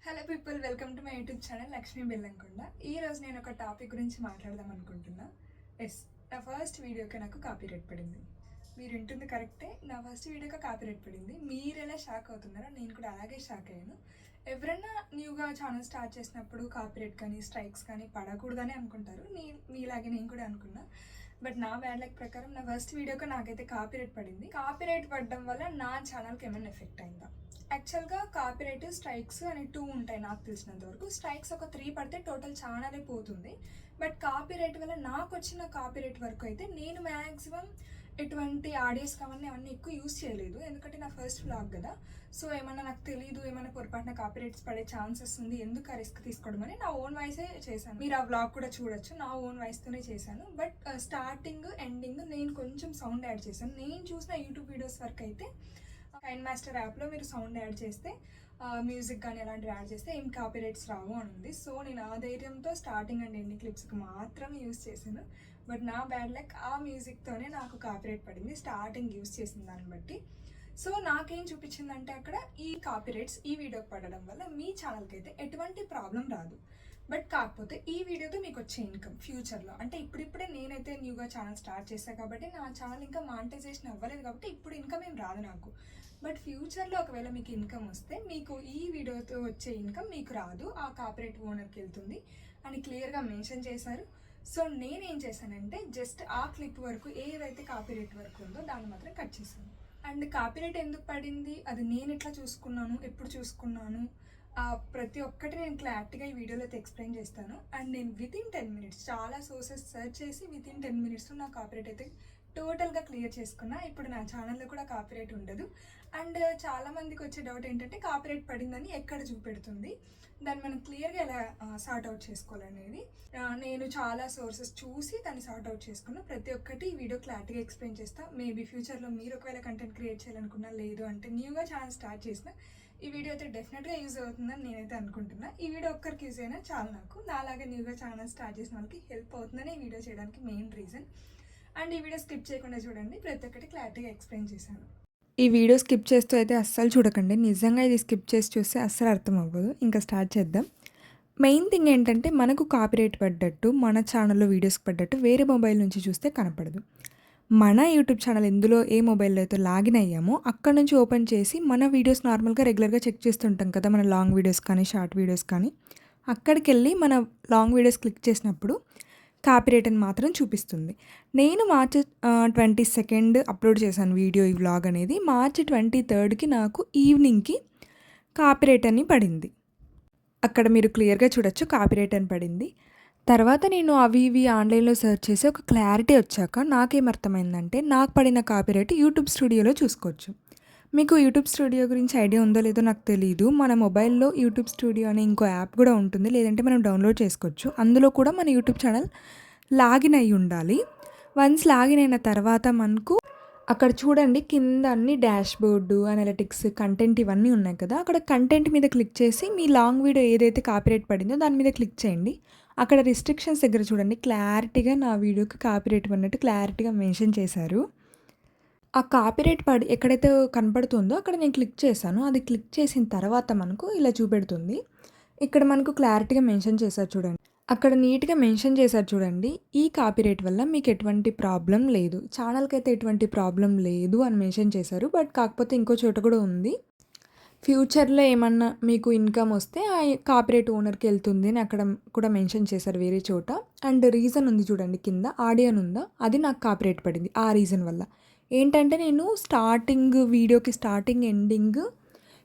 Hello people, welcome to my YouTube channel Lakshmi Bellamkonda. ఈరోజు నేను ఒక టాపిక్ గురించి మాట్లాడదాం అనుకుంటున్నా. ఎస్, నా ఫస్ట్ వీడియోకి నాకు కాపీరైట్ పడింది. మీరు వింటుంది కరెక్టే, నా ఫస్ట్ వీడియోకి కాపీరైట్ పడింది. మీరు ఎలా షాక్ అవుతున్నారో నేను కూడా అలాగే షాక్ అయ్యాను. ఎవరన్నా న్యూగా ఛానల్ స్టార్ట్ చేసినప్పుడు కాపీరైట్ కానీ స్ట్రైక్స్ కానీ పడకూడదని అనుకుంటారు. మీలాగే నేను కూడా అనుకున్నా. బట్ నా బ్యాడ్ లక్ ప్రకారం నా ఫస్ట్ వీడియోకి నాకైతే కాపీరైట్ పడింది. కాపీరైట్ పడడం వల్ల నా ఛానల్కి ఏమైనా ఎఫెక్ట్ అయిందా? యాక్చువల్గా కాపీరైట్ స్ట్రైక్స్ అని 2 ఉంటాయి నాకు తెలిసినంత వరకు. స్ట్రైక్స్ ఒక 3 పడితే టోటల్ ఛానలే పోతుంది. బట్ కాపీరైట్ వల్ల నాకు వచ్చిన కాపీరైట్ వరకు అయితే నేను మ్యాక్సిమం ఎటువంటి ఆడియోస్ అవన్నీ ఎక్కువ యూస్ చేయలేదు, ఎందుకంటే నా ఫస్ట్ వ్లాగ్ కదా. సో ఏమన్నా నాకు తెలియదు, ఏమైనా పొరపాటున కాపీరైట్స్ పడే ఛాన్సెస్ ఉంది, ఎందుకు ఆ రిస్క్ తీసుకోవడం అని నా ఓన్ వాయిసే చేశాను. మీరు ఆ వ్లాగ్ కూడా చూడొచ్చు, నా ఓన్ వాయిస్తోనే చేశాను. బట్ స్టార్టింగ్ ఎండింగ్ నేను కొంచెం సౌండ్ యాడ్ చేశాను. నేను చూసిన యూట్యూబ్ వీడియోస్ వరకు అయితే కైన్ మాస్టర్ యాప్లో మీరు సౌండ్ యాడ్ చేస్తే మ్యూజిక్ కానీ అలాంటివి యాడ్ చేస్తే ఏం కాపీరైట్స్ రావు అని ఉంది. సో నేను ఆ ధైర్యంతో స్టార్టింగ్ అండ్ ఎండింగ్ క్లిప్స్కి మాత్రమే యూస్ చేశాను. బట్ నా బ్యాడ్ లక్ ఆ మ్యూజిక్తోనే నాకు కాపీరైట్ పడింది స్టార్టింగ్ యూస్ చేసిన దాన్ని బట్టి. సో నాకేం చూపించిందంటే అక్కడ ఈ కాపీరైట్స్ ఈ వీడియోకి పడడం వల్ల మీ ఛానల్కి అయితే ఎటువంటి ప్రాబ్లం రాదు. బట్ కాకపోతే ఈ వీడియోతో మీకు వచ్చే ఇన్కమ్ ఫ్యూచర్లో, అంటే ఇప్పుడిప్పుడే నేనైతే న్యూగా ఛానల్ స్టార్ట్ చేశాను కాబట్టి నా ఛానల్ ఇంకా మానిటైజేషన్ అవ్వలేదు కాబట్టి ఇప్పుడు ఇన్కమ్ ఏం రాదు నాకు. బట్ ఫ్యూచర్లో ఒకవేళ మీకు ఇన్కమ్ వస్తే మీకు ఈ వీడియోతో వచ్చే ఇన్కమ్ మీకు రాదు, ఆ కాపీరైట్ ఓనర్కి వెళ్తుంది అని క్లియర్గా మెన్షన్ చేశారు. సో నేనేం చేశానంటే జస్ట్ ఆ క్లిప్ వరకు ఏదైతే కాపీరైట్ వరకు ఉందో దాన్ని మాత్రం కట్ చేశాను. అండ్ కాపీరైట్ ఎందుకు పడింది, అది నేను ఎట్లా చూసుకున్నాను, ఎప్పుడు చూసుకున్నాను, ప్రతి ఒక్కటి నేను క్లారిటీగా ఈ వీడియోలో అయితే ఎక్స్ప్లెయిన్ చేస్తాను. అండ్ నేను వితిన్ 10 minutes చాలా సోర్సెస్ సెర్చ్ చేసి వితిన్ 10 minutesలో నా కాపీరైట్ అయితే టోటల్గా క్లియర్ చేసుకున్నా. ఇప్పుడు నా ఛానల్లో కూడా కాపీరైట్ ఉండదు. అండ్ చాలామందికి వచ్చే డౌట్ ఏంటంటే కాపీరైట్ పడిందని ఎక్కడ చూపెడుతుంది, దాన్ని మనం క్లియర్గా ఎలా సార్ట్ అవుట్ చేసుకోవాలనేది నేను చాలా సోర్సెస్ చూసి దాన్ని సార్ట్ అవుట్ చేసుకున్నా. ప్రతి ఒక్కటి ఈ వీడియో క్లారిటీగా ఎక్స్ప్లెయిన్ చేస్తాను. మేబీ ఫ్యూచర్లో మీరు ఒకవేళ కంటెంట్ క్రియేట్ చేయాలనుకున్నా, లేదు అంటే న్యూగా ఛానల్ స్టార్ట్ చేసిన ఈ వీడియో అయితే డెఫినెట్గా యూజ్ అవుతుందని నేనైతే అనుకుంటున్నా. ఈ వీడియో ఒక్కరికి యూజ్ అయినా చాలా, నాకు నాలాగా న్యూగా ఛానల్ స్టార్ట్ చేసిన వాళ్ళకి హెల్ప్ అవుతుందని ఈ వీడియో చేయడానికి మెయిన్ రీజన్. అండ్ ఈ వీడియో స్కిప్ చేయకుండా చూడండి, ప్రతి ఒక్కటి క్లారిటీగా ఎక్స్ప్లెయిన్ చేశాను. ఈ వీడియో స్కిప్ చేస్తూ అయితే అస్సలు చూడకండి, నిజంగా ఇది స్కిప్ చేసి చూస్తే అస్సలు అర్థం అవ్వదు. ఇంకా స్టార్ట్ చేద్దాం. మెయిన్ థింగ్ ఏంటంటే మనకు కాపీరైట్ పడ్డట్టు మన ఛానల్లో వీడియోస్కి పడ్డట్టు వేరే మొబైల్ నుంచి చూస్తే కనపడదు. మన యూట్యూబ్ ఛానల్ ఎందులో ఏ మొబైల్లో అయితే లాగిన్ అయ్యామో అక్కడ నుంచి ఓపెన్ చేసి మన వీడియోస్ నార్మల్గా రెగ్యులర్గా చెక్ చేస్తుంటాం కదా, మన లాంగ్ వీడియోస్ కానీ షార్ట్ వీడియోస్ కానీ. అక్కడికి వెళ్ళి మన లాంగ్ వీడియోస్ క్లిక్ చేసినప్పుడు కాపీరైట్ అని మాత్రం చూపిస్తుంది. నేను మార్చి 22 అప్లోడ్ చేశాను వీడియో, ఈ వ్లాగ్ అనేది. మార్చి 23కి నాకు ఈవినింగ్కి కాపీరైట్ అని పడింది. అక్కడ మీరు క్లియర్గా చూడొచ్చు కాపీరైట్ అని పడింది. తర్వాత నేను అవి ఇవి ఆన్లైన్లో సెర్చ్ చేసి ఒక క్లారిటీ వచ్చాక నాకేమర్థమైందంటే నాకు పడిన కాపీరైట్ యూట్యూబ్ స్టూడియోలో చూసుకోవచ్చు. మీకు యూట్యూబ్ స్టూడియో గురించి ఐడియా ఉందో లేదో నాకు తెలియదు. మన మొబైల్లో యూట్యూబ్ స్టూడియో అనే ఇంకో యాప్ కూడా ఉంటుంది, లేదంటే మనం డౌన్లోడ్ చేసుకోవచ్చు. అందులో కూడా మన యూట్యూబ్ ఛానల్ లాగిన్ అయి ఉండాలి. వన్స్ లాగిన్ అయిన తర్వాత మనకు అక్కడ చూడండి కింద అన్ని డాష్ బోర్డు, అనలిటిక్స్, కంటెంట్ ఇవన్నీ ఉన్నాయి కదా. అక్కడ కంటెంట్ మీద క్లిక్ చేసి మీ లాంగ్ వీడియో ఏదైతే కాపీరైట్ పడిందో దాని మీద క్లిక్ చేయండి. అక్కడ రిస్ట్రిక్షన్స్ దగ్గర చూడండి క్లారిటీగా నా వీడియోకి కాపీరైట్ పడినట్టు క్లారిటీగా మెన్షన్ చేశారు. ఆ కాపీరైట్ ఎక్కడైతే కనపడుతుందో అక్కడ నేను క్లిక్ చేశాను. అది క్లిక్ చేసిన తర్వాత మనకు ఇలా చూపెడుతుంది. ఇక్కడ మనకు క్లారిటీగా మెన్షన్ చేశారు చూడండి, అక్కడ నీట్గా మెన్షన్ చేశారు చూడండి, ఈ కాపీరైట్ వల్ల మీకు ఎటువంటి ప్రాబ్లం లేదు, ఛానల్కి అయితే ఎటువంటి ప్రాబ్లం లేదు అని మెన్షన్ చేశారు. బట్ కాకపోతే ఇంకో చోట కూడా ఉంది, ఫ్యూచర్లో ఏమన్నా మీకు ఇన్కమ్ వస్తే ఆ కాపీరైట్ ఓనర్కి వెళ్తుంది అని అక్కడ కూడా మెన్షన్ చేశారు వేరే చోట. అండ్ రీజన్ ఉంది చూడండి కింద, ఆడియో ఉందా, అది నాకు కాపీరైట్ పడింది ఆ రీజన్ వల్ల. ఏంటంటే నేను స్టార్టింగ్ వీడియోకి స్టార్టింగ్ ఎండింగ్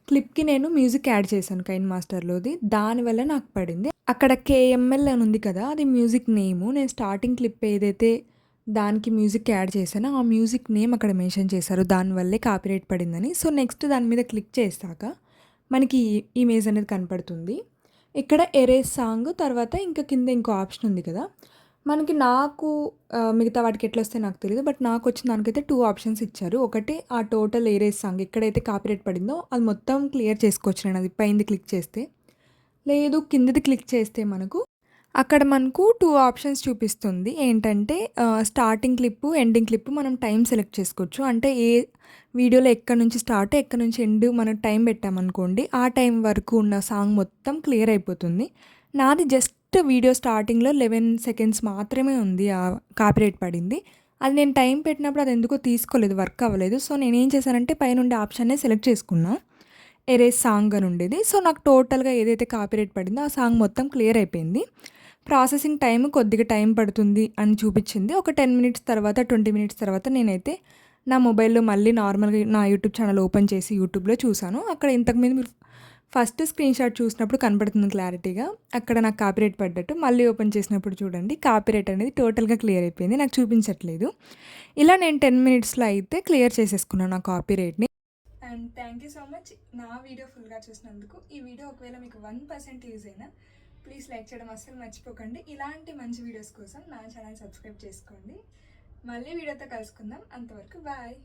క్లిప్కి నేను మ్యూజిక్ యాడ్ చేశాను కైన్ మాస్టర్లోది, దానివల్ల నాకు పడింది. అక్కడ KML అని ఉంది కదా, అది మ్యూజిక్ నేము. నేను స్టార్టింగ్ క్లిప్ ఏదైతే దానికి మ్యూజిక్ యాడ్ చేశానో ఆ మ్యూజిక్ నేమ్ అక్కడ మెన్షన్ చేశారు, దానివల్లే కాపీరైట్ పడిందని. సో నెక్స్ట్ దాని మీద క్లిక్ చేశాక మనకి ఇమేజ్ అనేది కనపడుతుంది. ఇక్కడ ఎరేస్ సాంగ్, తర్వాత ఇంకా కింద ఇంకో ఆప్షన్ ఉంది కదా. నాకు మిగతా వాటికి ఎట్లా వస్తే నాకు తెలియదు, బట్ నాకు వచ్చిన దానికైతే 2 ఆప్షన్స్ ఇచ్చారు. ఒకటి ఆ టోటల్ ఎరేస్ సాంగ్ ఎక్కడైతే కాపీరైట్ పడిందో అది మొత్తం క్లియర్ చేసుకోవచ్చు నేను అది పైంది క్లిక్ చేస్తే. లేదు కిందది క్లిక్ చేస్తే మనకు అక్కడ మనకు 2 ఆప్షన్స్ చూపిస్తుంది. ఏంటంటే స్టార్టింగ్ క్లిప్పు, ఎండింగ్ క్లిప్పు మనం టైం సెలెక్ట్ చేసుకోవచ్చు. అంటే ఏ వీడియోలో ఎక్కడి నుంచి స్టార్ట్, ఎక్కడి నుంచి ఎండ్ మనం టైం పెట్టామనుకోండి, ఆ టైం వరకు ఉన్న సాంగ్ మొత్తం క్లియర్ అయిపోతుంది. నాది జస్ట్ వీడియో స్టార్టింగ్‌లో 11 సెకండ్స్ మాత్రమే ఉంది. కాపీరైట్ పడింది. అది నేను టైం పెట్టినప్పుడు అది ఎందుకో తీసుకోలేదు, వర్క్ అవ్వలేదు. సో, నేనేం చేశానంటే పైనుండే ఆప్షన్నే సెలెక్ట్ చేసుకున్నా. ఎరేజ్ సాంగ్ అని ఉండేది. సో, నాకు టోటల్‌గా ఏదైతే కాపీరైట్ పడిందో ఆ సాంగ్ మొత్తం క్లియర్ అయిపోయింది. ప్రాసెసింగ్ టైమ్ కొద్దిగా టైం పడుతుంది అని చూపిచ్చింది. ఒక 10 మినిట్స్ తర్వాత, 20 మినిట్స్ తర్వాత నేనైతే నా మొబైల్‌లో మళ్ళీ నార్మల్‌గా నా యూట్యూబ్ ఛానల్ ఓపెన్ చేసి యూట్యూబ్‌లో చూసాను. అక్కడ ఇంతకుముందు మీరు ఫస్ట్ స్క్రీన్‌షాట్ చూసినప్పుడు కనపడుతుంది క్లారిటీగా. అక్కడ నాకు కాపీరైట్ పడ్డట్టు. మళ్ళీ ఓపెన్ చేసినప్పుడు చూడండి కాపీరైట్ అనేది టోటల్‌గా క్లియర్ అయిపోయింది. నాకు చూపించట్లేదు. ఇలా నేను 10 మినిట్స్‌లో అయితే క్లియర్ చేసేసుకున్నాను నా కాపీరైట్‌ని. And thank you so much నా వీడియో ఫుల్గా చూసినందుకు. ఈ వీడియో ఒకవేళ మీకు 1% యూజ్ అయినా ప్లీజ్ లైక్ చేయడం అస్సలు మర్చిపోకండి. ఇలాంటి మంచి వీడియోస్ కోసం నా ఛానల్ సబ్స్క్రైబ్ చేసుకోండి. మళ్ళీ వీడియోతో కలుసుకుందాం. అంతవరకు బాయ్.